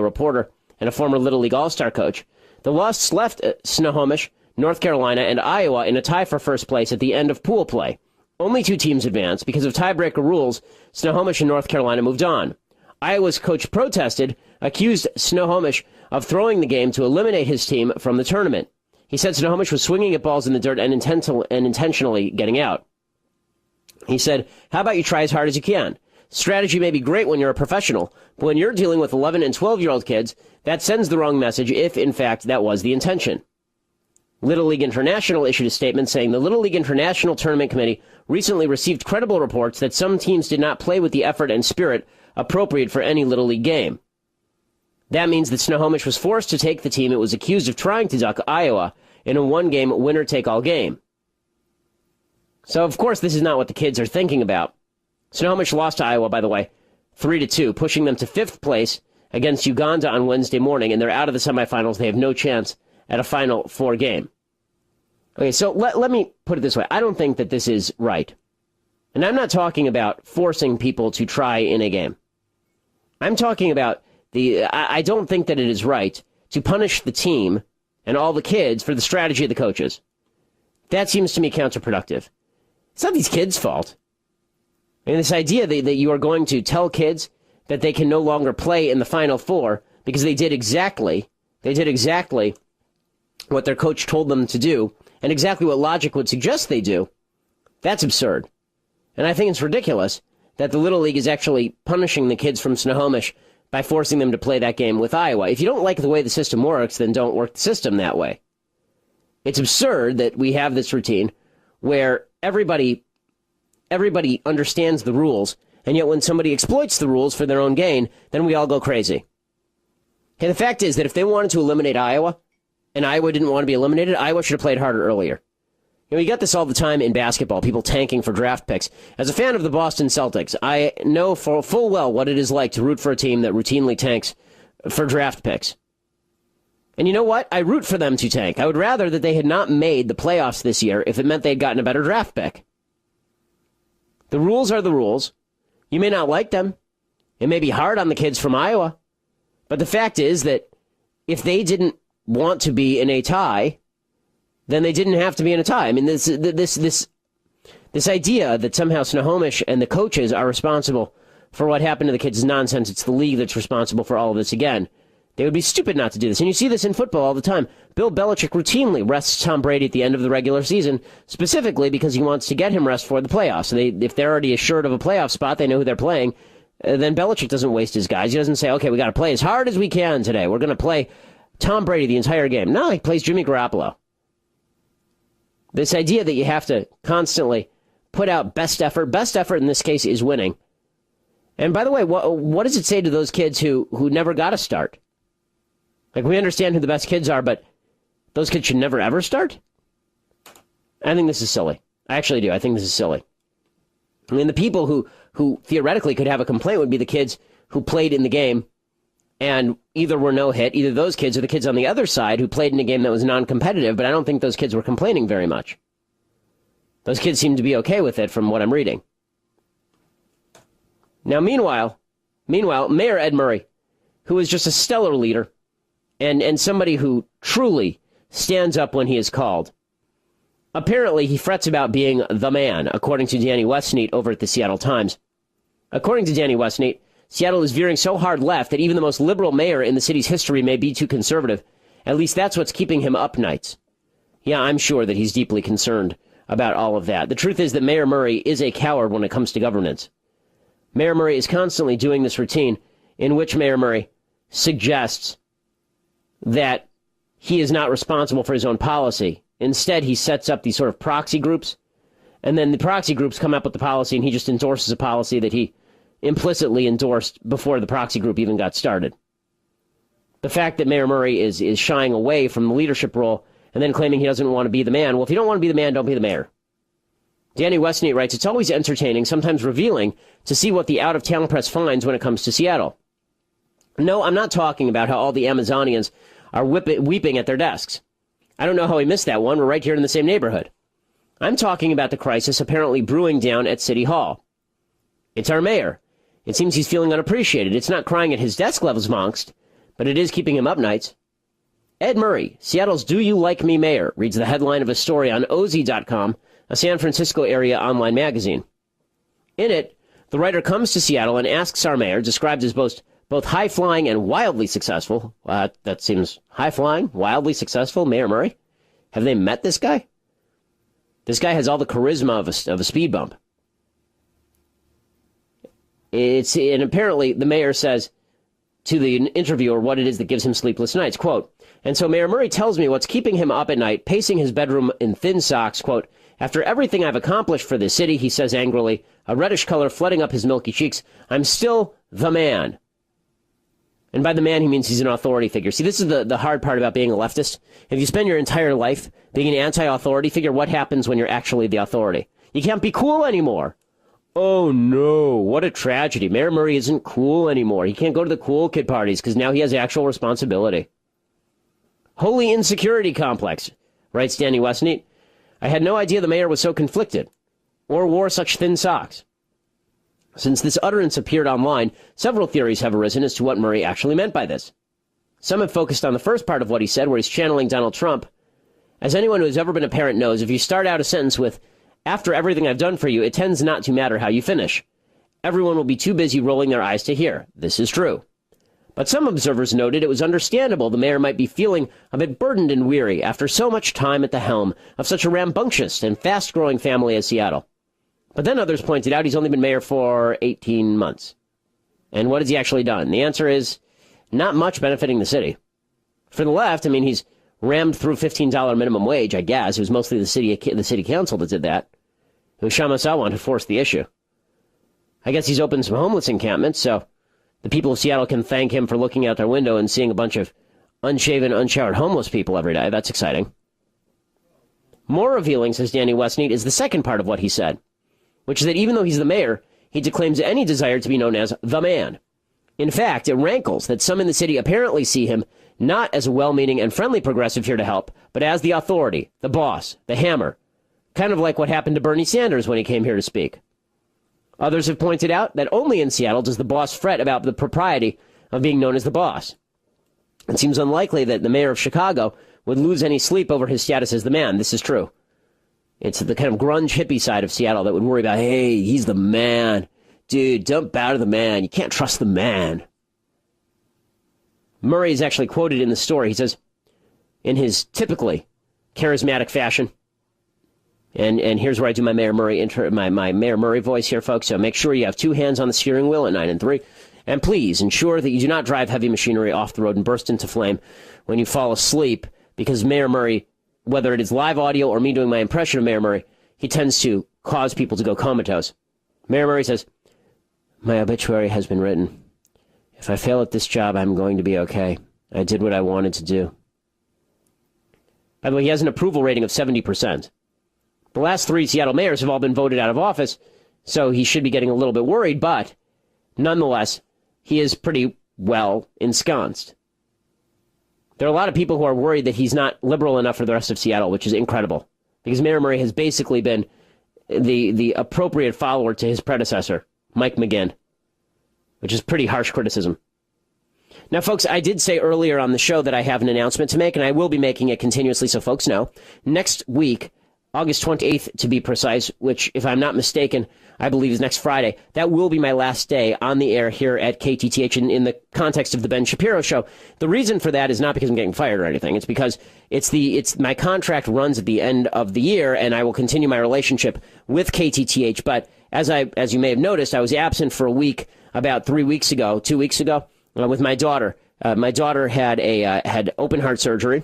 reporter and a former Little League All-Star coach. The loss left Snohomish, North Carolina, and Iowa in a tie for first place at the end of pool play. Only two teams advanced. Because of tiebreaker rules, Snohomish and North Carolina moved on. Iowa's coach protested, accused Snohomish of throwing the game to eliminate his team from the tournament. He said Snohomish was swinging at balls in the dirt and intentionally getting out. He said, "How about you try as hard as you can? Strategy may be great when you're a professional, but when you're dealing with 11 and 12-year-old kids, that sends the wrong message if, in fact, that was the intention." Little League International issued a statement saying the Little League International Tournament Committee recently received credible reports that some teams did not play with the effort and spirit appropriate for any Little League game. That means that Snohomish was forced to take the team it was accused of trying to duck Iowa in a one-game winner-take-all game. So, of course, this is not what the kids are thinking about. Snohomish lost to Iowa, by the way, 3-2, pushing them to 5th place against Uganda on Wednesday morning, and they're out of the semifinals. They have no chance at a Final Four game. Okay, so let me put it this way. I don't think that this is right. And I'm not talking about forcing people to try in a game. I'm talking about I don't think that it is right to punish the team and all the kids for the strategy of the coaches. That seems to me counterproductive. It's not these kids' fault. I mean, this idea that you are going to tell kids that they can no longer play in the Final Four because they did exactly what their coach told them to do and exactly what logic would suggest they do, that's absurd. And I think it's ridiculous that the Little League is actually punishing the kids from Snohomish by forcing them to play that game with Iowa. If you don't like the way the system works, then don't work the system that way. It's absurd that we have this routine where everybody understands the rules, and yet when somebody exploits the rules for their own gain, then we all go crazy. Okay, the fact is that if they wanted to eliminate Iowa, and Iowa didn't want to be eliminated, Iowa should have played harder earlier. You get this all the time in basketball, people tanking for draft picks. As a fan of the Boston Celtics, I know full well what it is like to root for a team that routinely tanks for draft picks. And you know what? I root for them to tank. I would rather that they had not made the playoffs this year if it meant they had gotten a better draft pick. The rules are the rules. You may not like them. It may be hard on the kids from Iowa. But the fact is that if they didn't want to be in a tie, then they didn't have to be in a tie. I mean, this idea that somehow Snohomish and the coaches are responsible for what happened to the kids is nonsense. It's the league that's responsible for all of this again. They would be stupid not to do this. And you see this in football all the time. Bill Belichick routinely rests Tom Brady at the end of the regular season, specifically because he wants to get him rest for the playoffs. So if they're already assured of a playoff spot, they know who they're playing, then Belichick doesn't waste his guys. He doesn't say, okay, we got to play as hard as we can today. We're going to play Tom Brady the entire game. No, he plays Jimmy Garoppolo. This idea that you have to constantly put out best effort in this case is winning. And by the way, what does it say to those kids who never got a start? Like, we understand who the best kids are, but those kids should never ever start? I think this is silly. I actually do. I think this is silly. I mean, the people who theoretically could have a complaint would be the kids who played in the game and either were no hit, either those kids or the kids on the other side who played in a game that was non-competitive, but I don't think those kids were complaining very much. Those kids seem to be okay with it from what I'm reading. Now, meanwhile, Mayor Ed Murray, who is just a stellar leader and somebody who truly stands up when he is called, apparently he frets about being the man, according to Danny Westneat over at the Seattle Times. According to Danny Westneat, Seattle is veering so hard left that even the most liberal mayor in the city's history may be too conservative. At least that's what's keeping him up nights. Yeah, I'm sure that he's deeply concerned about all of that. The truth is that Mayor Murray is a coward when it comes to governance. Mayor Murray is constantly doing this routine in which Mayor Murray suggests that he is not responsible for his own policy. Instead, he sets up these sort of proxy groups, and then the proxy groups come up with the policy, and he just endorses a policy that he implicitly endorsed before the proxy group even got started. The fact that Mayor Murray is shying away from the leadership role and then claiming he doesn't want to be the man. Well, if you don't want to be the man, don't be the mayor. Danny Westneat writes, it's always entertaining, sometimes revealing, to see what the out-of-town press finds when it comes to Seattle. No, I'm not talking about how all the Amazonians are weeping at their desks. I don't know how he missed that one. We're right here in the same neighborhood. I'm talking about the crisis apparently brewing down at City Hall. It's our mayor. It seems he's feeling unappreciated. It's not crying at his desk levels amongst, but it is keeping him up nights. Ed Murray, Seattle's Do You Like Me Mayor, reads the headline of a story on OZ.com, a San Francisco area online magazine. In it, the writer comes to Seattle and asks our mayor, described as both high-flying and wildly successful. That seems high-flying, wildly successful, Mayor Murray. Have they met this guy? This guy has all the charisma of a speed bump. And apparently the mayor says to the interviewer what it is that gives him sleepless nights. Quote, and so Mayor Murray tells me what's keeping him up at night, pacing his bedroom in thin socks. Quote, after everything I've accomplished for this city, he says angrily, a reddish color flooding up his milky cheeks, I'm still the man. And by the man, he means he's an authority figure. See, this is the hard part about being a leftist. If you spend your entire life being an anti-authority figure, what happens when you're actually the authority? You can't be cool anymore. Oh, no. What a tragedy. Mayor Murray isn't cool anymore. He can't go to the cool kid parties because now he has actual responsibility. Holy insecurity complex, writes Danny Westneat. I had no idea the mayor was so conflicted or wore such thin socks. Since this utterance appeared online, several theories have arisen as to what Murray actually meant by this. Some have focused on the first part of what he said, where he's channeling Donald Trump. As anyone who has ever been a parent knows, if you start out a sentence with, after everything I've done for you, it tends not to matter how you finish. Everyone will be too busy rolling their eyes to hear. This is true. But some observers noted it was understandable the mayor might be feeling a bit burdened and weary after so much time at the helm of such a rambunctious and fast-growing family as Seattle. But then others pointed out he's only been mayor for 18 months. And what has he actually done? The answer is not much benefiting the city. For the left, I mean, he's rammed through $15 minimum wage, I guess. It was mostly the city council that did that. It was Shaun who forced the issue. I guess he's opened some homeless encampments, so the people of Seattle can thank him for looking out their window and seeing a bunch of unshaven, unshowered homeless people every day. That's exciting. More revealing, says Danny Westneat, is the second part of what he said, which is that even though he's the mayor, he declaims any desire to be known as the man. In fact, it rankles that some in the city apparently see him not as a well-meaning and friendly progressive here to help, but as the authority, the boss, the hammer, kind of like what happened to Bernie Sanders when he came here to speak. Others have pointed out that only in Seattle does the boss fret about the propriety of being known as the boss. It seems unlikely that the mayor of Chicago would lose any sleep over his status as the man. This is true. It's the kind of grunge hippie side of Seattle that would worry about, hey, he's the man. Dude, don't bow to the man. You can't trust the man. Murray is actually quoted in the story. He says, in his typically charismatic fashion, and here's where I do my Mayor Murray my Mayor Murray voice here, folks. So make sure you have two hands on the steering wheel at 9 and 3. And please ensure that you do not drive heavy machinery off the road and burst into flame when you fall asleep, because Mayor Murray, whether it is live audio or me doing my impression of Mayor Murray, he tends to cause people to go comatose. Mayor Murray says, my obituary has been written. If I fail at this job, I'm going to be okay. I did what I wanted to do. By the way, he has an approval rating of 70%. The last 3 Seattle mayors have all been voted out of office, so he should be getting a little bit worried, but nonetheless, he is pretty well ensconced. There are a lot of people who are worried that he's not liberal enough for the rest of Seattle, which is incredible, because Mayor Murray has basically been the appropriate follower to his predecessor, Mike McGinn, which is pretty harsh criticism. Now, folks, I did say earlier on the show that I have an announcement to make, and I will be making it continuously so folks know. Next week, August 28th to be precise, which, if I'm not mistaken, I believe is next Friday, that will be my last day on the air here at KTTH in the context of the Ben Shapiro show. The reason for that is not because I'm getting fired or anything. It's because it's my contract runs at the end of the year, and I will continue my relationship with KTTH. But as you may have noticed, I was absent for a week about 2 weeks ago, with my daughter. My daughter had open heart surgery,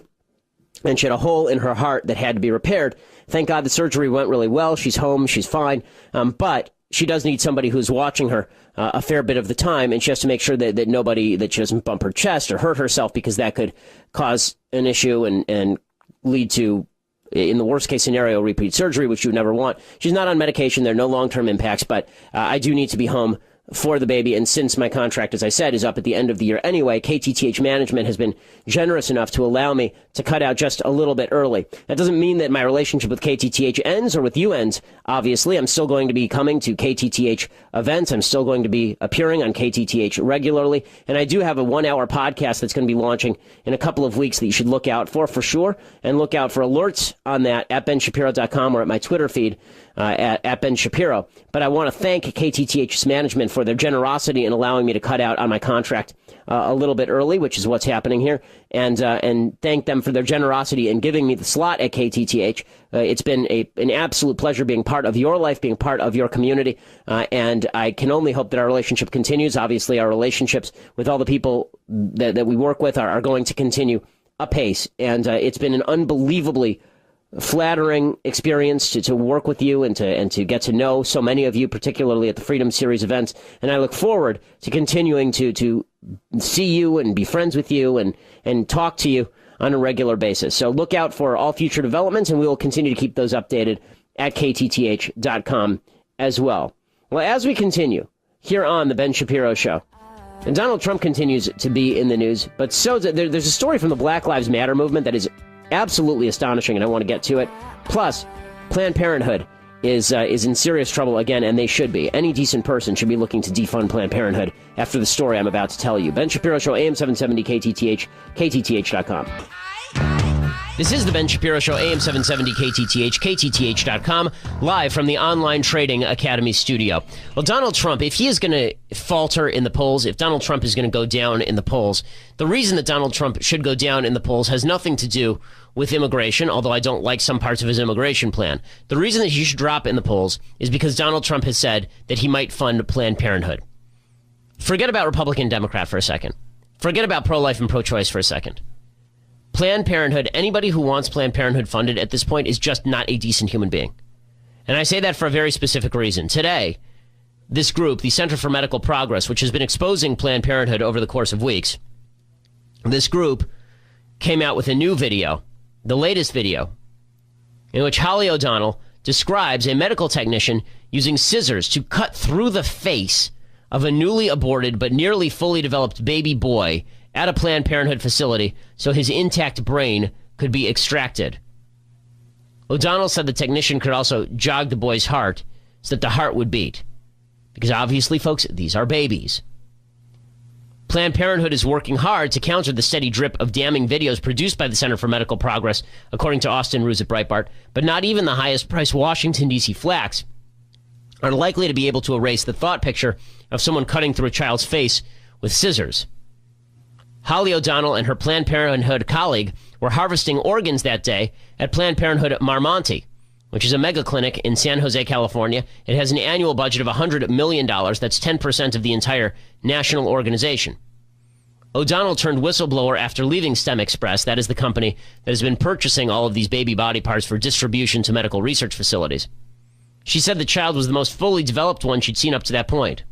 and she had a hole in her heart that had to be repaired. Thank God the surgery went really well. She's home. She's fine. But she does need somebody who's watching her a fair bit of the time, and she has to make sure that she doesn't bump her chest or hurt herself, because that could cause an issue and lead to, in the worst case scenario, repeat surgery, which you would never want. She's not on medication. There are no long-term impacts, but I do need to be home for the baby. And since my contract, as I said, is up at the end of the year anyway, KTTH management has been generous enough to allow me to cut out just a little bit early. That doesn't mean that my relationship with KTTH ends or with you ends, obviously. I'm still going to be coming to KTTH events. I'm still going to be appearing on KTTH regularly. And I do have a 1-hour podcast that's going to be launching in a couple of weeks that you should look out for sure. And look out for alerts on that at benshapiro.com or at my Twitter feed at Ben Shapiro. But I want to thank KTTH's management for their generosity in allowing me to cut out on my contract a little bit early, which is what's happening here, and thank them for their generosity in giving me the slot at KTTH. It's been an absolute pleasure being part of your life, being part of your community, and I can only hope that our relationship continues. Obviously, our relationships with all the people that we work with are going to continue apace, and it's been an unbelievably flattering experience to work with you and to get to know so many of you, particularly at the Freedom Series events. And I look forward to continuing to see you and be friends with you and talk to you on a regular basis. So look out for all future developments, and we will continue to keep those updated at ktth.com as well. Well, as we continue here on the Ben Shapiro Show, and Donald Trump continues to be in the news, but so there's a story from the Black Lives Matter movement that is absolutely astonishing, and I want to get to it. Plus, Planned Parenthood is in serious trouble again, and they should be. Any decent person should be looking to defund Planned Parenthood after the story I'm about to tell you. Ben Shapiro Show, AM 770 KTTH, KTTH.com. This is the Ben Shapiro Show, AM 770 KTTH, KTTH.com, live from the Online Trading Academy studio. Well, Donald Trump, if he is going to falter in the polls, if Donald Trump is going to go down in the polls, the reason that Donald Trump should go down in the polls has nothing to do with immigration, although I don't like some parts of his immigration plan. The reason that he should drop in the polls is because Donald Trump has said that he might fund Planned Parenthood. Forget about Republican and Democrat for a second. Forget about pro-life and pro-choice for a second. Planned Parenthood, anybody who wants Planned Parenthood funded at this point is just not a decent human being. And I say that for a very specific reason. Today, this group, the Center for Medical Progress, which has been exposing Planned Parenthood over the course of weeks, this group came out with a new video, the latest video, in which Holly O'Donnell describes a medical technician using scissors to cut through the face of a newly aborted but nearly fully developed baby boy at a Planned Parenthood facility so his intact brain could be extracted. O'Donnell said the technician could also jog the boy's heart so that the heart would beat. Because obviously, folks, these are babies. Planned Parenthood is working hard to counter the steady drip of damning videos produced by the Center for Medical Progress, according to Austin Ruse at Breitbart, but not even the highest-priced Washington, D.C. flacks are likely to be able to erase the thought picture of someone cutting through a child's face with scissors. Holly O'Donnell and her Planned Parenthood colleague were harvesting organs that day at Planned Parenthood Marmonte, which is a mega clinic in San Jose, California. It has an annual budget of $100 million. That's 10% of the entire national organization. O'Donnell turned whistleblower after leaving STEM Express. That is the company that has been purchasing all of these baby body parts for distribution to medical research facilities. She said the child was the most fully developed one she'd seen up to that point.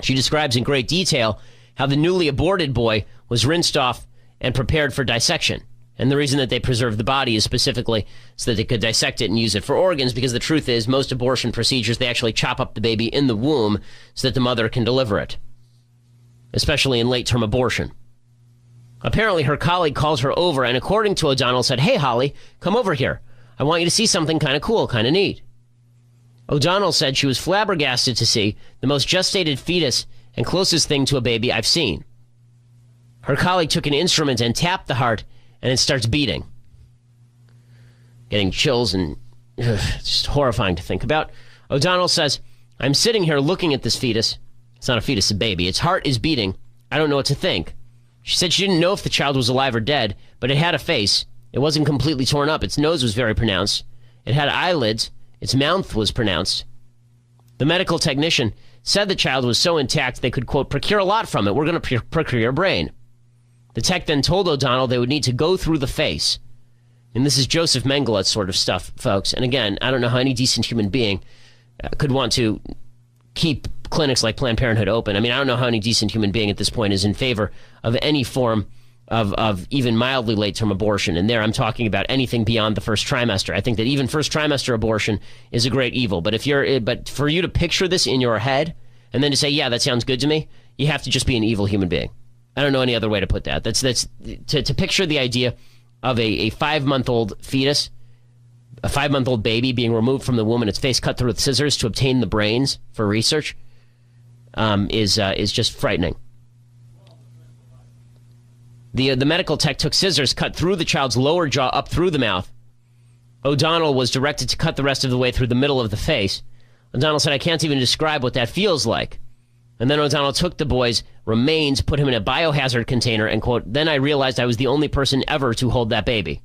She describes in great detail how the newly aborted boy was rinsed off and prepared for dissection. And the reason that they preserved the body is specifically so that they could dissect it and use it for organs, because the truth is most abortion procedures, they actually chop up the baby in the womb so that the mother can deliver it, especially in late-term abortion. Apparently, her colleague calls her over and, according to O'Donnell, said, "Hey, Holly, come over here. I want you to see something kind of cool, kind of neat." O'Donnell said she was flabbergasted to see the most gestated fetus and closest thing to a baby I've seen. Her colleague took an instrument and tapped the heart, and it starts beating. Getting chills, and it's just horrifying to think about. O'Donnell says, "I'm sitting here looking at this fetus." It's not a fetus, it's a baby. "Its heart is beating. I don't know what to think." She said she didn't know if the child was alive or dead, but it had a face. It wasn't completely torn up. Its nose was very pronounced. It had eyelids. Its mouth was pronounced. The medical technician said the child was so intact they could, quote, procure a lot from it. "We're going to procure your brain." The tech then told O'Donnell they would need to go through the face. And this is Joseph Mengele sort of stuff, folks. And again, I don't know how any decent human being could want to keep clinics like Planned Parenthood open. I mean, I don't know how any decent human being at this point is in favor of any form of even mildly late-term abortion. And there I'm talking about anything beyond the first trimester. I think that even first trimester abortion is a great evil. But for you to picture this in your head, and then to say, yeah, that sounds good to me, you have to just be an evil human being. I don't know any other way to put that. That's to picture the idea of a 5-month-old fetus, a 5-month-old baby being removed from the womb and its face cut through with scissors to obtain the brains for research is just frightening. The medical tech took scissors, cut through the child's lower jaw up through the mouth. O'Donnell was directed to cut the rest of the way through the middle of the face. O'Donnell said, I can't even describe what that feels like. And then O'Donnell took the boy's remains, put him in a biohazard container, and, quote, then I realized I was the only person ever to hold that baby.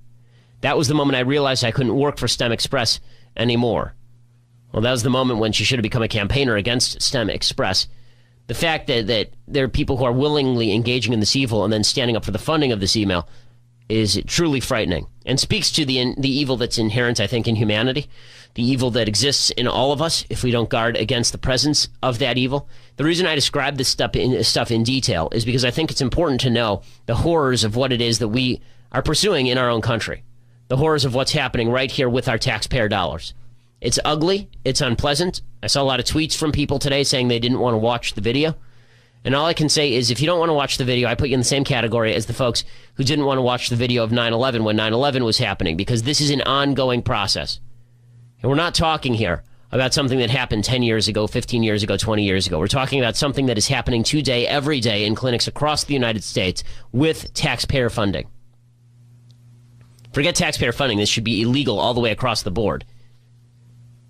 That was the moment I realized I couldn't work for STEM Express anymore. Well, that was the moment when she should have become a campaigner against STEM Express. The fact that there are people who are willingly engaging in this evil and then standing up for the funding of this email is truly frightening and speaks to the evil that's inherent, I think, in humanity, the evil that exists in all of us if we don't guard against the presence of that evil. The reason I describe this stuff in detail is because I think it's important to know the horrors of what it is that we are pursuing in our own country, the horrors of what's happening right here with our taxpayer dollars. It's ugly. It's unpleasant. I saw a lot of tweets from people today saying they didn't want to watch the video. And all I can say is if you don't want to watch the video, I put you in the same category as the folks who didn't want to watch the video of 9/11 when 9/11 was happening, because this is an ongoing process. And we're not talking here about something that happened 10 years ago, 15 years ago, 20 years ago. We're talking about something that is happening today, every day, in clinics across the United States with taxpayer funding. Forget taxpayer funding. This should be illegal all the way across the board.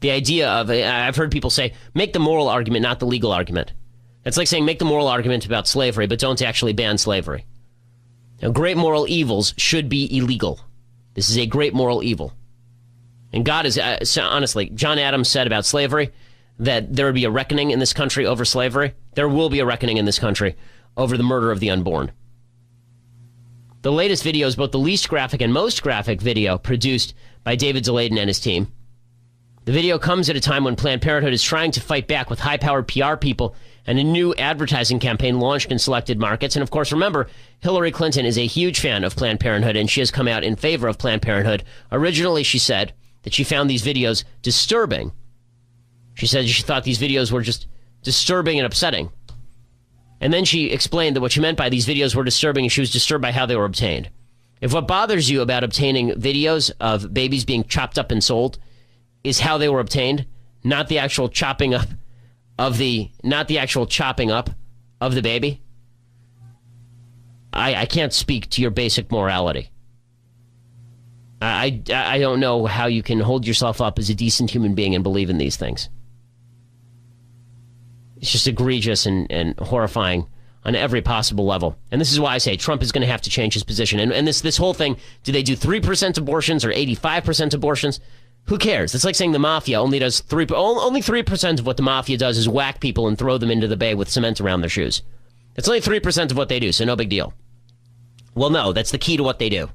The idea of, I've heard people say, make the moral argument, not the legal argument. It's like saying make the moral argument about slavery, but don't actually ban slavery. Now, great moral evils should be illegal. This is a great moral evil. And God is, honestly, John Adams said about slavery that there would be a reckoning in this country over slavery. There will be a reckoning in this country over the murder of the unborn. The latest video is both the least graphic and most graphic video produced by David Deladen and his team. The video comes at a time when Planned Parenthood is trying to fight back with high-powered PR people and a new advertising campaign launched in selected markets. And of course, remember, Hillary Clinton is a huge fan of Planned Parenthood, and she has come out in favor of Planned Parenthood. Originally, she said that she found these videos disturbing. She said she thought these videos were just disturbing and upsetting. And then she explained that what she meant by these videos were disturbing, and she was disturbed by how they were obtained. If what bothers you about obtaining videos of babies being chopped up and sold is how they were obtained, not the actual chopping up of the baby, I can't speak to your basic morality. I don't know how you can hold yourself up as a decent human being and believe in these things. It's just egregious and horrifying on every possible level. And this is why I say Trump is going to have to change his position. And this whole thing, do they do 3% abortions or 85% abortions? Who cares? It's like saying the mafia only does only 3% of what the mafia does is whack people and throw them into the bay with cement around their shoes. It's only 3% of what they do, so no big deal. Well, no, that's the key to what they do.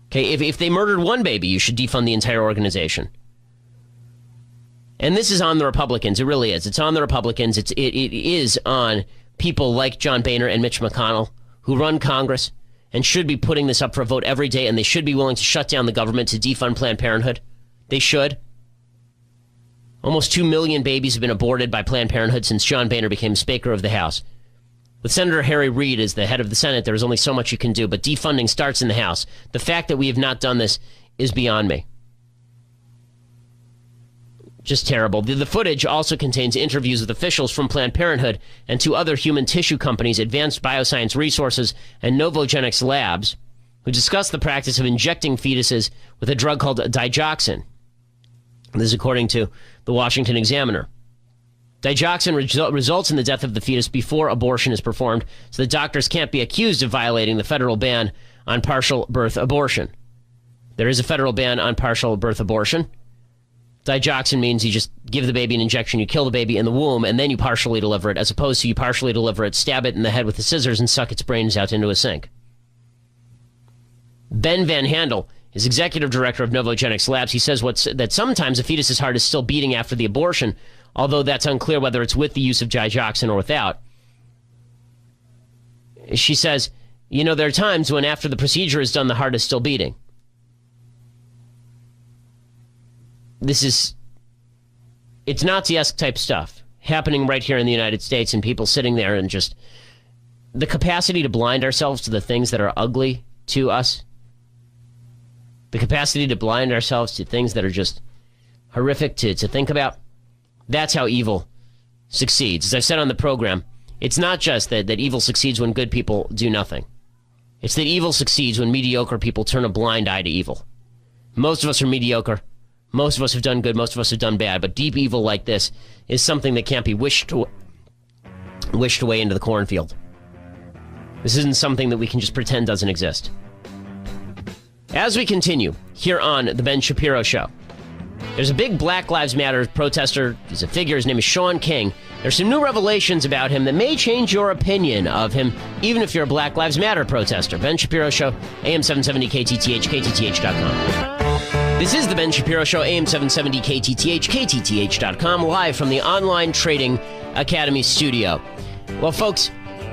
Okay, if they murdered one baby, you should defund the entire organization. And this is on the Republicans. It really is. It's on the Republicans. It is on people like John Boehner and Mitch McConnell who run Congress and should be putting this up for a vote every day, and they should be willing to shut down the government to defund Planned Parenthood. They should. Almost 2 million babies have been aborted by Planned Parenthood since John Boehner became Speaker of the House. With Senator Harry Reid as the head of the Senate, there is only so much you can do, but defunding starts in the House. The fact that we have not done this is beyond me. Just terrible. The footage also contains interviews with officials from Planned Parenthood and two other human tissue companies, Advanced Bioscience Resources and Novogenics Labs, who discuss the practice of injecting fetuses with a drug called digoxin. This is according to the Washington Examiner. Digoxin results in the death of the fetus before abortion is performed, so the doctors can't be accused of violating the federal ban on partial birth abortion. There is a federal ban on partial birth abortion. Digoxin means you just give the baby an injection, you kill the baby in the womb, and then you partially deliver it, as opposed to you partially deliver it, stab it in the head with the scissors, and suck its brains out into a sink. Ben Van Handel is executive director of Novogenics Labs. He says that sometimes a fetus's heart is still beating after the abortion, although that's unclear whether it's with the use of digoxin or without. She says, there are times when after the procedure is done, the heart is still beating. It's Nazi-esque type stuff. happening right here in the United States, and people sitting there and just the capacity to blind ourselves to the things that are ugly to us, the capacity to blind ourselves to things that are just horrific to think about. That's how evil succeeds. As I've said on the program, it's not just that evil succeeds when good people do nothing. It's that evil succeeds when mediocre people turn a blind eye to evil. Most of us are mediocre. Most of us have done good. Most of us have done bad. But deep evil like this is something that can't be wished away into the cornfield. This isn't something that we can just pretend doesn't exist. As we continue here on The Ben Shapiro Show, there's a big Black Lives Matter protester. He's a figure. His name is Shaun King. There's some new revelations about him that may change your opinion of him, even if you're a Black Lives Matter protester. Ben Shapiro Show, AM 770 KTTH, KTTH.com. This is The Ben Shapiro Show, AM 770 KTTH, KTTH.com, live from the Online Trading Academy studio. Well, folks,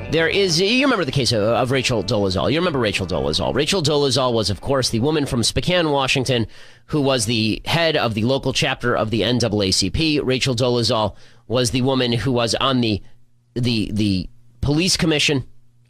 there is, you remember the case of Rachel Dolezal. You remember Rachel Dolezal. Rachel Dolezal was, of course, the woman from Spokane, Washington, who was the head of the local chapter of the NAACP. Rachel Dolezal was the woman who was on the police commission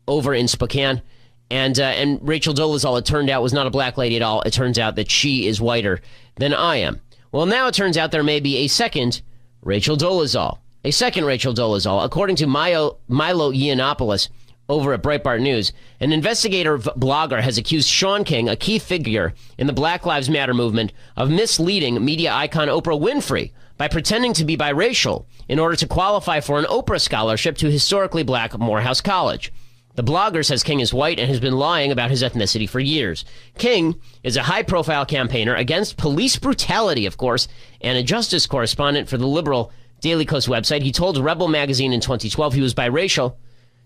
over in Spokane. And Rachel Dolezal, it turned out, was not a black lady at all. It turns out that she is whiter than I am. Well, now it turns out there may be a second Rachel Dolezal. A second Rachel Dolezal. According to Milo Yiannopoulos over at Breitbart News, an investigative blogger has accused Shaun King, a key figure in the Black Lives Matter movement, of misleading media icon Oprah Winfrey by pretending to be biracial in order to qualify for an Oprah scholarship to historically black Morehouse College. The blogger says King is white and has been lying about his ethnicity for years. King is a high-profile campaigner against police brutality, of course, and a justice correspondent for the liberal Daily Kos website. He told Rebel magazine in 2012 he was biracial.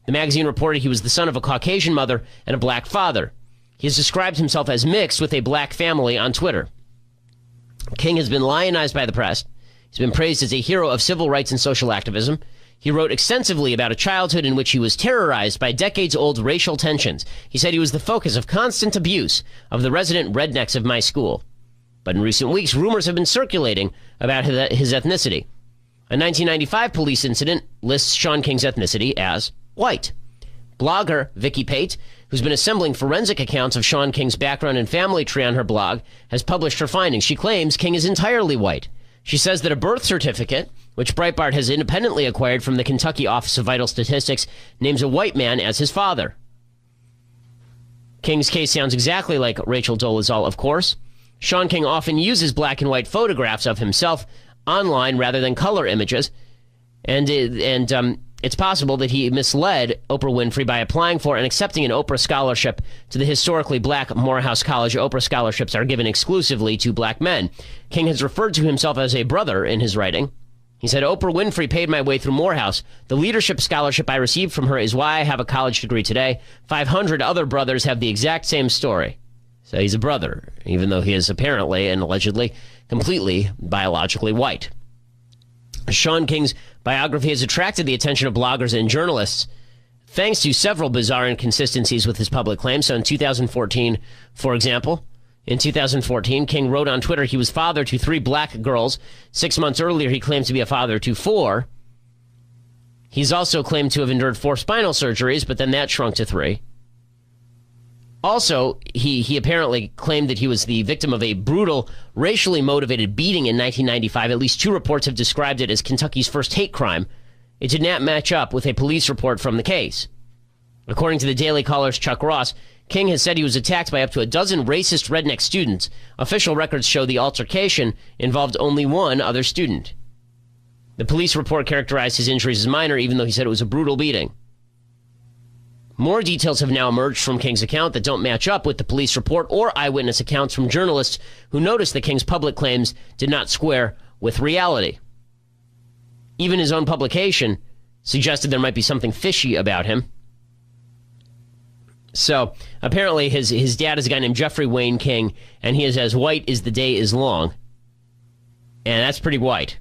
The magazine reported he was the son of a Caucasian mother and a black father. He has described himself as mixed with a black family on Twitter. King has been lionized by the press. He's been praised as a hero of civil rights and social activism. He wrote extensively about a childhood in which he was terrorized by decades-old racial tensions. He said he was the focus of constant abuse of the resident rednecks of my school. But in recent weeks, rumors have been circulating about his ethnicity. A 1995 police incident lists Shaun King's ethnicity as white. Blogger Vicky Pate, who's been assembling forensic accounts of Shaun King's background and family tree on her blog, has published her findings. She claims King is entirely white. She says that a birth certificate, which Breitbart has independently acquired from the Kentucky Office of Vital Statistics, names a white man as his father. King's case sounds exactly like Rachel Dolezal, of course. Shaun King often uses black and white photographs of himself online rather than color images, and it's possible that he misled Oprah Winfrey by applying for and accepting an Oprah scholarship to the historically black Morehouse College. Oprah scholarships are given exclusively to black men. King has referred to himself as a brother in his writing. He said, Oprah Winfrey paid my way through Morehouse. The leadership scholarship I received from her is why I have a college degree today. 500 other brothers have the exact same story. So he's a brother, even though he is apparently and allegedly completely biologically white. Shaun King's biography has attracted the attention of bloggers and journalists thanks to several bizarre inconsistencies with his public claims. So in 2014, for example, King wrote on Twitter he was father to 3 black girls. 6 months earlier, he claimed to be a father to 4. He's also claimed to have endured 4 spinal surgeries, but then that shrunk to 3. Also, he apparently claimed that he was the victim of a brutal, racially motivated beating in 1995. At least 2 reports have described it as Kentucky's first hate crime. It did not match up with a police report from the case. According to the Daily Caller's Chuck Ross, King has said he was attacked by up to a dozen racist redneck students. Official records show the altercation involved only 1 other student. The police report characterized his injuries as minor, even though he said it was a brutal beating. More details have now emerged from King's account that don't match up with the police report or eyewitness accounts from journalists who noticed that King's public claims did not square with reality. Even his own publication suggested there might be something fishy about him. So, apparently his dad is a guy named Jeffrey Wayne King, and he is as white as the day is long. And that's pretty white.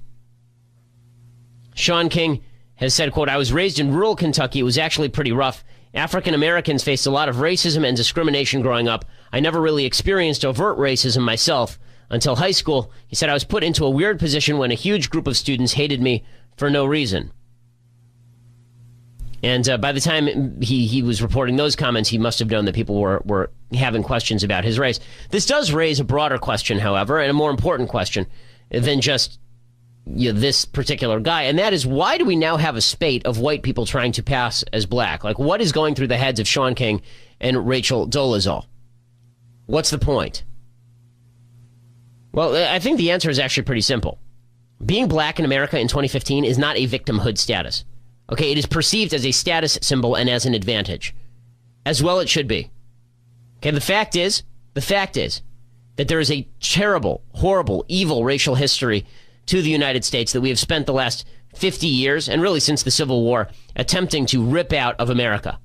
Shaun King has said, quote, I was raised in rural Kentucky. It was actually pretty rough. African Americans faced a lot of racism and discrimination growing up. I never really experienced overt racism myself until high school. He said, I was put into a weird position when a huge group of students hated me for no reason. And by the time he was reporting those comments, he must have known that people were having questions about his race. This does raise a broader question, however, and a more important question than just this particular guy. And that is, why do we now have a spate of white people trying to pass as black? Like, what is going through the heads of Shaun King and Rachel Dolezal? What's the point? Well, I think the answer is actually pretty simple. Being black in America in 2015 is not a victimhood status. Okay, it is perceived as a status symbol and as an advantage. As well it should be. Okay, the fact is that there is a terrible, horrible, evil racial history to the United States that we have spent the last 50 years, and really since the Civil War, attempting to rip out of America.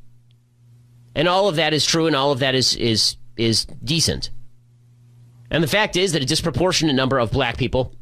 And all of that is true, and all of that is decent. And the fact is that a disproportionate number of black people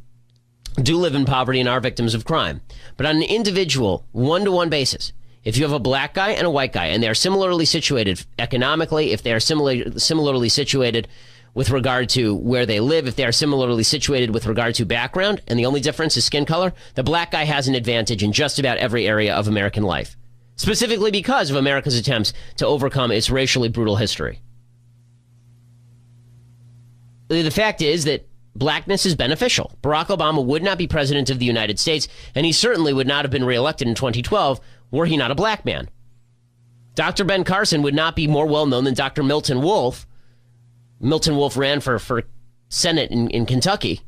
do live in poverty and are victims of crime. But on an individual, one-to-one basis, if you have a black guy and a white guy, and they are similarly situated economically, if they are similarly situated with regard to where they live, if they are similarly situated with regard to background, and the only difference is skin color, the black guy has an advantage in just about every area of American life, specifically because of America's attempts to overcome its racially brutal history. The fact is that blackness is beneficial. Barack Obama would not be president of the United States, and he certainly would not have been reelected in 2012 were he not a black man. Dr. Ben Carson would not be more well-known than Dr. Milton Wolfe. Milton Wolfe ran for Senate in Kentucky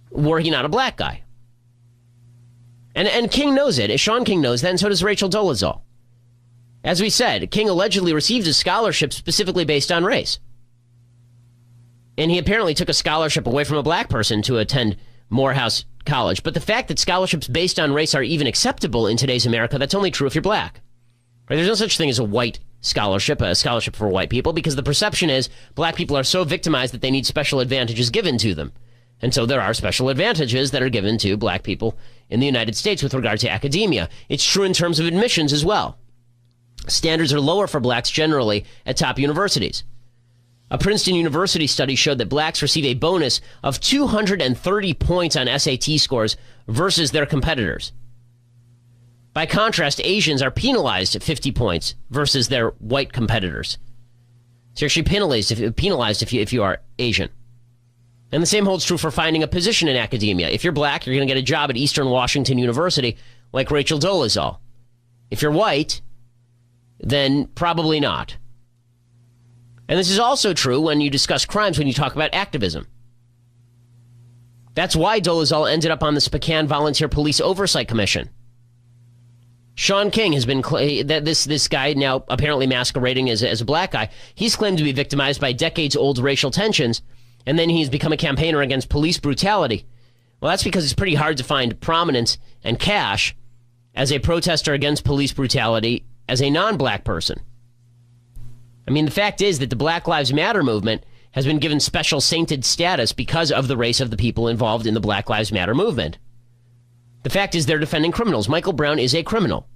were he not a black guy. And King knows it. Shaun King knows that, and so does Rachel Dolezal. As we said, King allegedly received a scholarship specifically based on race. And he apparently took a scholarship away from a black person to attend Morehouse College. But the fact that scholarships based on race are even acceptable in today's America, that's only true if you're black. Right? There's no such thing as a white scholarship, a scholarship for white people, because the perception is black people are so victimized that they need special advantages given to them. And so there are special advantages that are given to black people in the United States with regard to academia. It's true in terms of admissions as well. Standards are lower for blacks generally at top universities. A Princeton University study showed that blacks receive a bonus of 230 points on SAT scores versus their competitors. By contrast, Asians are penalized at 50 points versus their white competitors. So you're actually penalized if you are Asian. And the same holds true for finding a position in academia. If you're black, you're going to get a job at Eastern Washington University like Rachel Dolezal. If you're white, then probably not. And this is also true when you discuss crimes, when you talk about activism. That's why Dolezal ended up on the Spokane Volunteer Police Oversight Commission. Shaun King has been, this guy now apparently masquerading as a black guy, he's claimed to be victimized by decades-old racial tensions, and then he's become a campaigner against police brutality. Well, that's because it's pretty hard to find prominence and cash as a protester against police brutality as a non-black person. I mean, the fact is that the Black Lives Matter movement has been given special sainted status because of the race of the people involved in the Black Lives Matter movement. The fact is they're defending criminals. Michael Brown is a criminal.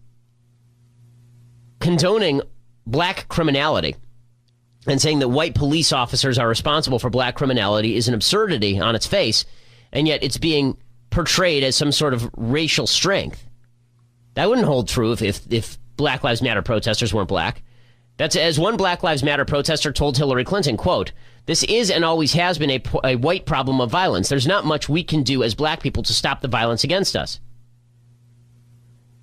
Condoning black criminality and saying that white police officers are responsible for black criminality is an absurdity on its face, and yet it's being portrayed as some sort of racial strength. That wouldn't hold true if Black Lives Matter protesters weren't black. That's as one Black Lives Matter protester told Hillary Clinton, quote, "This is and always has been a white problem of violence. There's not much we can do as black people to stop the violence against us."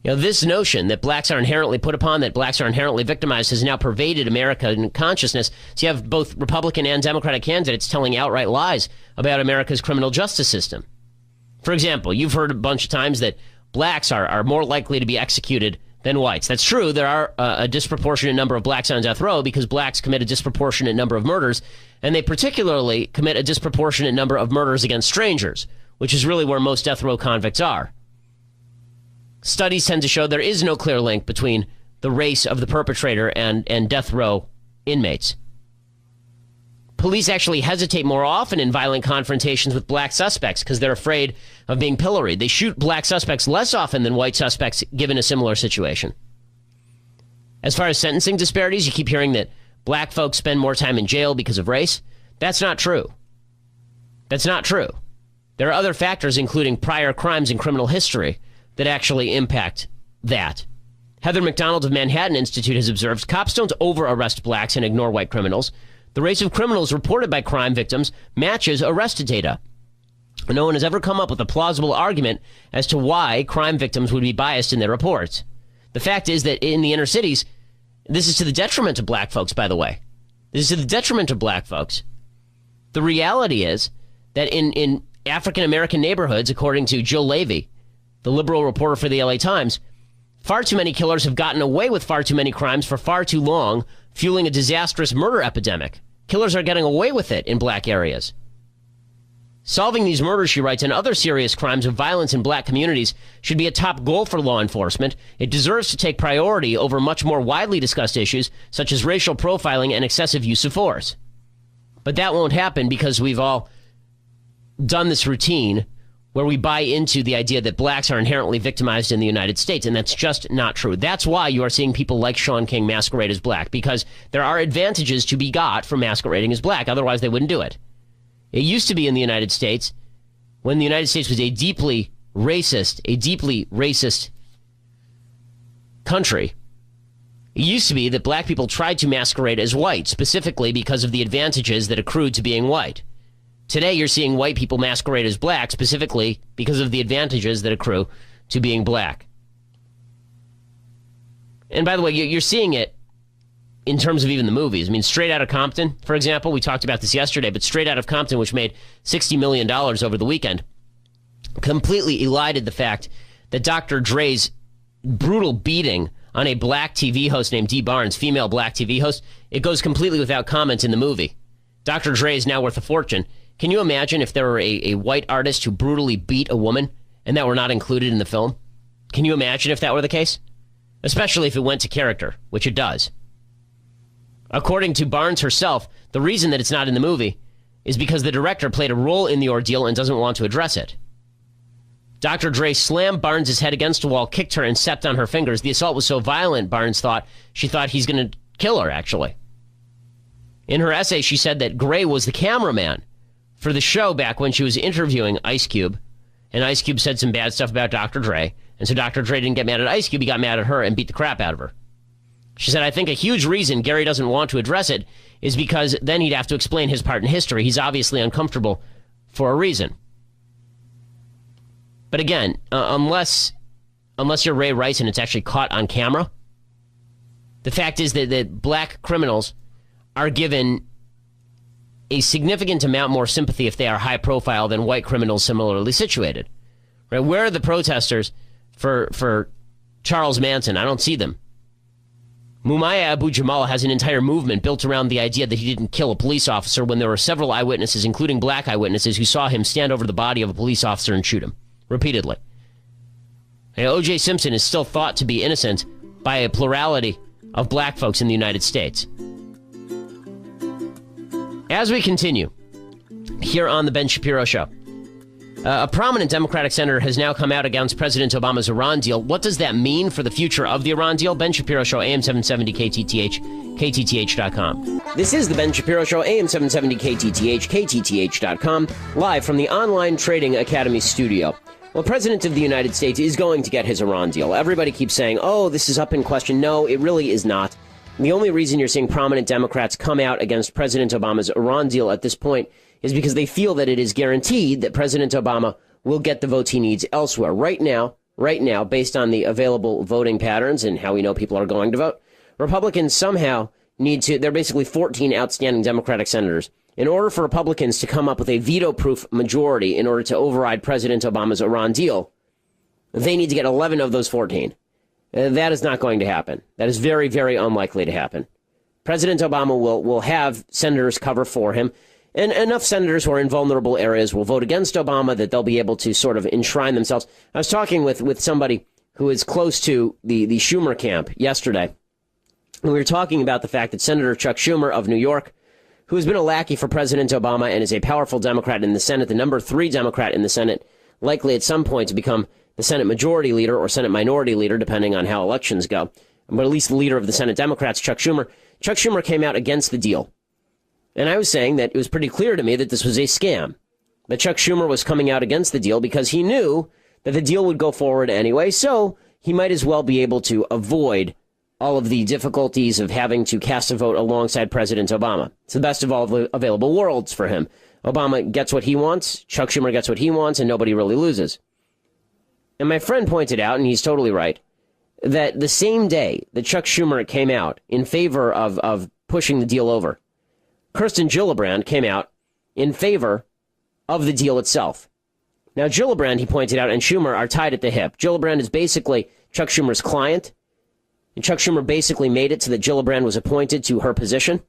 You know, this notion that blacks are inherently put upon, that blacks are inherently victimized, has now pervaded American consciousness. So you have both Republican and Democratic candidates telling outright lies about America's criminal justice system. For example, you've heard a bunch of times that blacks are more likely to be executed than whites. That's true. There are a disproportionate number of blacks on death row because blacks commit a disproportionate number of murders, and they particularly commit a disproportionate number of murders against strangers, which is really where most death row convicts are. Studies tend to show there is no clear link between the race of the perpetrator and death row inmates. Police actually hesitate more often in violent confrontations with black suspects because they're afraid of being pilloried. They shoot black suspects less often than white suspects given a similar situation. As far as sentencing disparities, you keep hearing that black folks spend more time in jail because of race. That's not true. That's not true. There are other factors, including prior crimes and criminal history, that actually impact that. Heather McDonald of Manhattan Institute has observed cops don't over-arrest blacks and ignore white criminals. The race of criminals reported by crime victims matches arrested data. No one has ever come up with a plausible argument as to why crime victims would be biased in their reports. The fact is that in the inner cities, this is to the detriment of black folks, by the way. This is to the detriment of black folks. The reality is that in African-American neighborhoods, according to Jill Levy, the liberal reporter for the LA Times, far too many killers have gotten away with far too many crimes for far too long, fueling a disastrous murder epidemic. Killers are getting away with it in black areas. Solving these murders, she writes, and other serious crimes of violence in black communities should be a top goal for law enforcement. It deserves to take priority over much more widely discussed issues, such as racial profiling and excessive use of force. But that won't happen because we've all done this routine where we buy into the idea that blacks are inherently victimized in the United States, and that's just not true. That's why you are seeing people like Shaun King masquerade as black, because there are advantages to be got from masquerading as black. Otherwise, they wouldn't do it. It used to be in the United States, when the United States was a deeply racist country, it used to be that black people tried to masquerade as white, specifically because of the advantages that accrued to being white. Today, you're seeing white people masquerade as black, specifically because of the advantages that accrue to being black. And by the way, you're seeing it in terms of even the movies. I mean, Straight Outta Compton, for example, we talked about this yesterday, but Straight Outta Compton, which made $60 million over the weekend, completely elided the fact that Dr. Dre's brutal beating on a black TV host named Dee Barnes, female black TV host, it goes completely without comment in the movie. Dr. Dre is now worth a fortune. Can you imagine if there were a white artist who brutally beat a woman and that were not included in the film? Can you imagine if that were the case? Especially if it went to character, which it does. According to Barnes herself, the reason that it's not in the movie is because the director played a role in the ordeal and doesn't want to address it. Dr. Dre slammed Barnes' head against a wall, kicked her, and stepped on her fingers. The assault was so violent, Barnes thought, she thought he's going to kill her, actually. In her essay, she said that Gray was the cameraman for the show back when she was interviewing Ice Cube, and Ice Cube said some bad stuff about Dr. Dre, and so Dr. Dre didn't get mad at Ice Cube, he got mad at her and beat the crap out of her. She said, I think a huge reason Gary doesn't want to address it is because then he'd have to explain his part in history. He's obviously uncomfortable for a reason. But again, unless you're Ray Rice and it's actually caught on camera, the fact is that black criminals are given a significant amount more sympathy if they are high profile than white criminals similarly situated. Right? Where are the protesters for Charles Manson? I don't see them. Mumia Abu-Jamal has an entire movement built around the idea that he didn't kill a police officer when there were several eyewitnesses, including black eyewitnesses, who saw him stand over the body of a police officer and shoot him repeatedly. And O.J. Simpson is still thought to be innocent by a plurality of black folks in the United States. As we continue here on the Ben Shapiro Show, a prominent Democratic senator has now come out against President Obama's Iran deal. What does that mean for the future of the Iran deal? Ben Shapiro Show, AM 770 KTTH, KTTH.com. This is the Ben Shapiro Show, AM 770 KTTH, KTTH.com, live from the Online Trading Academy studio. Well, President of the United States is going to get his Iran deal. Everybody keeps saying, oh, this is up in question. No, it really is not. The only reason you're seeing prominent Democrats come out against President Obama's Iran deal at this point is because they feel that it is guaranteed that President Obama will get the votes he needs elsewhere. Right now, based on the available voting patterns and how we know people are going to vote, Republicans somehow need to, there are basically 14 outstanding Democratic senators. In order for Republicans to come up with a veto-proof majority in order to override President Obama's Iran deal, they need to get 11 of those 14. That is not going to happen. That is very, very unlikely to happen. President Obama will have senators cover for him, and enough senators who are in vulnerable areas will vote against Obama that they'll be able to sort of enshrine themselves. I was talking with somebody who is close to the Schumer camp yesterday, and we were talking about the fact that Senator Chuck Schumer of New York, who has been a lackey for President Obama and is a powerful Democrat in the Senate, the number 3 Democrat in the Senate, likely at some point to become the Senate Majority Leader or Senate Minority Leader, depending on how elections go, but at least the leader of the Senate Democrats, Chuck Schumer. Chuck Schumer came out against the deal. And I was saying that it was pretty clear to me that this was a scam, that Chuck Schumer was coming out against the deal because he knew that the deal would go forward anyway, so he might as well be able to avoid all of the difficulties of having to cast a vote alongside President Obama. It's the best of all the available worlds for him. Obama gets what he wants, Chuck Schumer gets what he wants, and nobody really loses. And my friend pointed out, and he's totally right, that the same day that Chuck Schumer came out in favor of pushing the deal over, Kirsten Gillibrand came out in favor of the deal itself. Now, Gillibrand, he pointed out, and Schumer are tied at the hip. Gillibrand is basically Chuck Schumer's client, and Chuck Schumer basically made it so that Gillibrand was appointed to her position.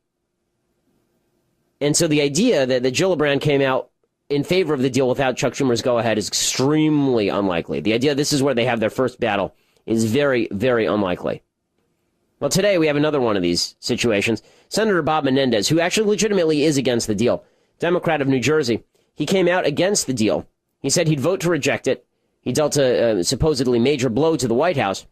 And so the idea that Gillibrand came out in favor of the deal without Chuck Schumer's go-ahead is extremely unlikely. The idea this is where they have their first battle is very, very unlikely. Well, today we have another one of these situations. Senator Bob Menendez, who actually legitimately is against the deal, Democrat of New Jersey, he came out against the deal. He said he'd vote to reject it. He dealt a supposedly major blow to the White House.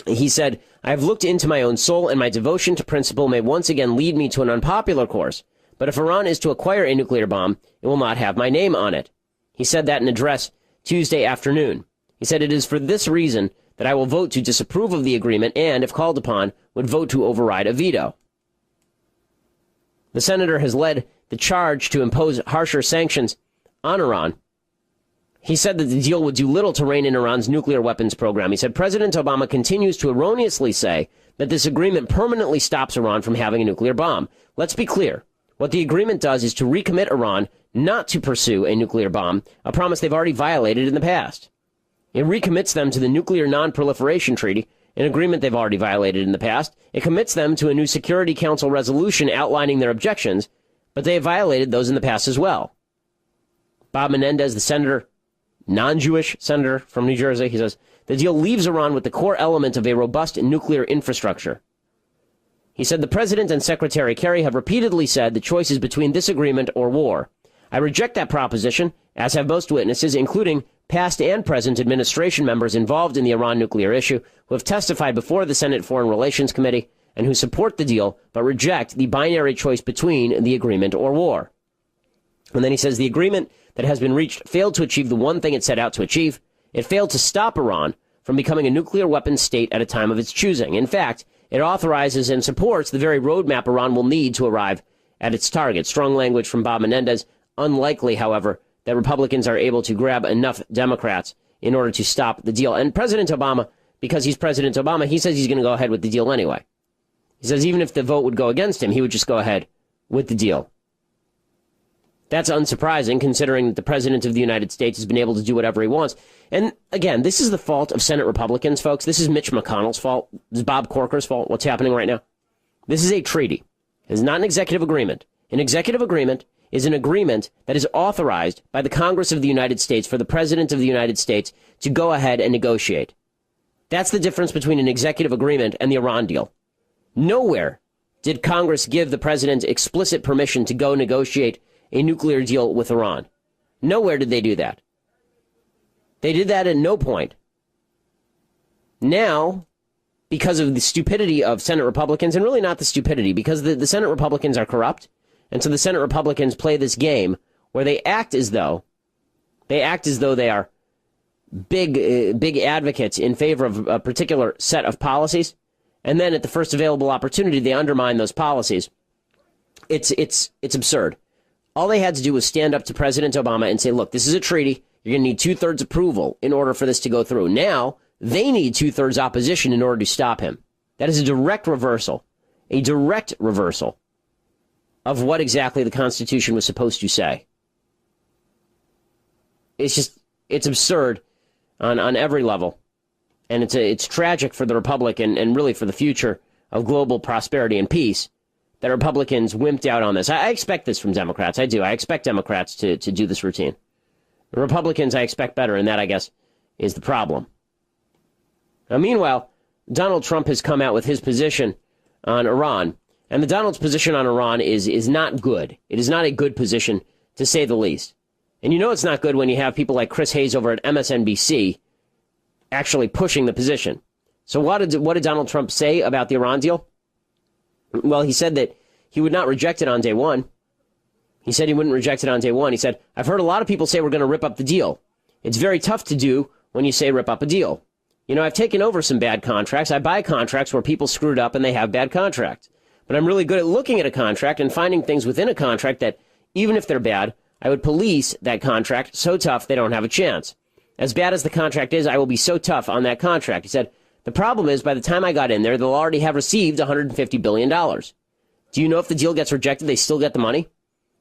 He said, "I have looked into my own soul, and my devotion to principle may once again lead me to an unpopular course. But if Iran is to acquire a nuclear bomb, it will not have my name on it." He said that in an address Tuesday afternoon. He said, "It is for this reason that I will vote to disapprove of the agreement and, if called upon, would vote to override a veto." The senator has led the charge to impose harsher sanctions on Iran. He said that the deal would do little to rein in Iran's nuclear weapons program. He said President Obama continues to erroneously say that this agreement permanently stops Iran from having a nuclear bomb. Let's be clear. What the agreement does is to recommit Iran not to pursue a nuclear bomb, a promise they've already violated in the past. It recommits them to the Nuclear Non-Proliferation Treaty, an agreement they've already violated in the past. It commits them to a new Security Council resolution outlining their objections, but they have violated those in the past as well. Bob Menendez, the senator, non-Jewish senator from New Jersey, he says, the deal leaves Iran with the core element of a robust nuclear infrastructure. He said, the president and Secretary Kerry have repeatedly said the choice is between this agreement or war. I reject that proposition, as have most witnesses, including past and present administration members involved in the Iran nuclear issue, who have testified before the Senate Foreign Relations Committee and who support the deal but reject the binary choice between the agreement or war. And then he says the agreement that has been reached failed to achieve the one thing it set out to achieve. It failed to stop Iran from becoming a nuclear weapons state at a time of its choosing. In fact, it authorizes and supports the very roadmap Iran will need to arrive at its target. Strong language from Bob Menendez. Unlikely, however, that Republicans are able to grab enough Democrats in order to stop the deal. And President Obama, because he's President Obama, he says he's going to go ahead with the deal anyway. He says even if the vote would go against him, he would just go ahead with the deal. That's unsurprising, considering that the President of the United States has been able to do whatever he wants. And again, this is the fault of Senate Republicans, folks. This is Mitch McConnell's fault. This is Bob Corker's fault, what's happening right now. This is a treaty. It's not an executive agreement. An executive agreement is an agreement that is authorized by the Congress of the United States for the President of the United States to go ahead and negotiate. That's the difference between an executive agreement and the Iran deal. Nowhere did Congress give the President explicit permission to go negotiate a nuclear deal with Iran. Nowhere did they do that. They did that at no point. Now, because of the stupidity of Senate Republicans, and really not the stupidity, because the Senate Republicans are corrupt, and so the Senate Republicans play this game where they act as though they are big advocates in favor of a particular set of policies, and then at the first available opportunity, they undermine those policies. It's absurd. All they had to do was stand up to President Obama and say, look, this is a treaty. You're going to need two-thirds approval in order for this to go through. Now, they need two-thirds opposition in order to stop him. That is a direct reversal of what exactly the Constitution was supposed to say. It's absurd on every level. And it's tragic for the Republic and really for the future of global prosperity and peace that Republicans wimped out on this. I expect this from Democrats. I do. I expect Democrats to do this routine. The Republicans, I expect better, and that, I guess, is the problem. Now, meanwhile, Donald Trump has come out with his position on Iran, and the Donald's position on Iran is not good. It is not a good position, to say the least. And you know it's not good when you have people like Chris Hayes over at MSNBC actually pushing the position. So what did Donald Trump say about the Iran deal? Well, he said that he would not reject it on day one. He said he wouldn't reject it on day one. He said, I've heard a lot of people say we're going to rip up the deal. It's very tough to do when you say rip up a deal. You know, I've taken over some bad contracts. I buy contracts where people screwed up and they have bad contracts. But I'm really good at looking at a contract and finding things within a contract that, even if they're bad, I would police that contract so tough they don't have a chance. As bad as the contract is, I will be so tough on that contract. He said, the problem is by the time I got in there, they'll already have received $150 billion. Do you know if the deal gets rejected, they still get the money?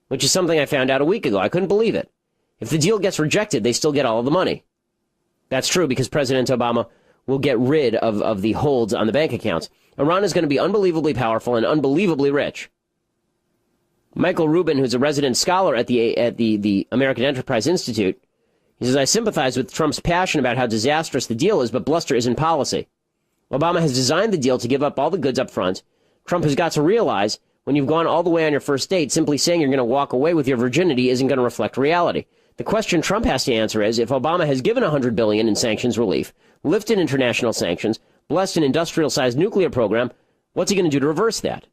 Which is something I found out a week ago. I couldn't believe it. If the deal gets rejected, they still get all of the money. That's true because President Obama will get rid of the holds on the bank accounts. Iran is going to be unbelievably powerful and unbelievably rich. Michael Rubin, who's a resident scholar at the American Enterprise Institute, he says, I sympathize with Trump's passion about how disastrous the deal is, but bluster isn't policy. Obama has designed the deal to give up all the goods up front. Trump has got to realize when you've gone all the way on your first date, simply saying you're going to walk away with your virginity isn't going to reflect reality. The question Trump has to answer is, if Obama has given $100 billion in sanctions relief, lifted international sanctions, blessed an industrial-sized nuclear program, what's he going to do to reverse that?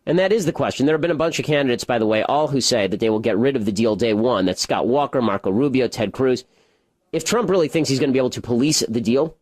And that is the question. There have been a bunch of candidates, by the way, all who say that they will get rid of the deal day one. That's Scott Walker, Marco Rubio, Ted Cruz. If Trump really thinks he's going to be able to police the deal,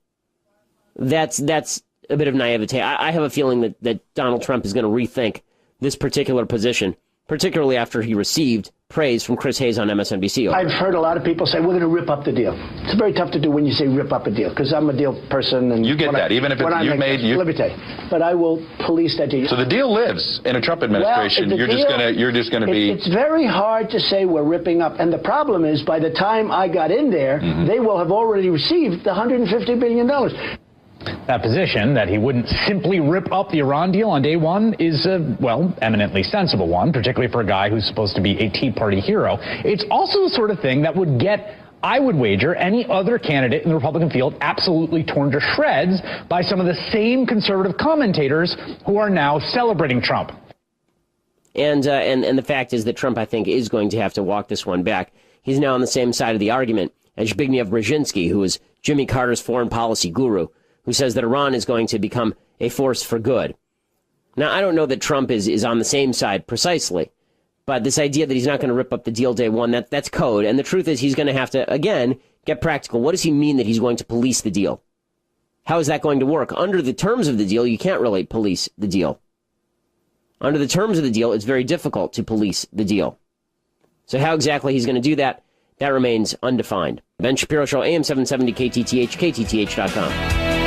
that's a bit of naivete. I have a feeling that Donald Trump is going to rethink this particular position, particularly after he received praise from Chris Hayes on MSNBC. I've heard a lot of people say we're going to rip up the deal. It's very tough to do when you say rip up a deal, because I'm a deal person. And you get that, even if it's you made. Let me tell you, but I will police that deal. So the deal lives in a Trump administration. Well, you're just going to be. It's very hard to say we're ripping up, and the problem is, by the time I got in there, they will have already received the $150 billion. That position, that he wouldn't simply rip up the Iran deal on day one, is a, well, eminently sensible one, particularly for a guy who's supposed to be a Tea Party hero. It's also the sort of thing that would get, I would wager, any other candidate in the Republican field absolutely torn to shreds by some of the same conservative commentators who are now celebrating Trump. And the fact is that Trump, I think, is going to have to walk this one back. He's now on the same side of the argument as Zbigniew Brzezinski, who is Jimmy Carter's foreign policy guru, who says that Iran is going to become a force for good. Now, I don't know that Trump is on the same side precisely, but this idea that he's not going to rip up the deal day one, that's code. And the truth is he's going to have to, again, get practical. What does he mean that he's going to police the deal? How is that going to work? Under the terms of the deal, you can't really police the deal. Under the terms of the deal, it's very difficult to police the deal. So how exactly he's going to do that, that remains undefined. Ben Shapiro Show, AM 770 KTTH, KTTH.com.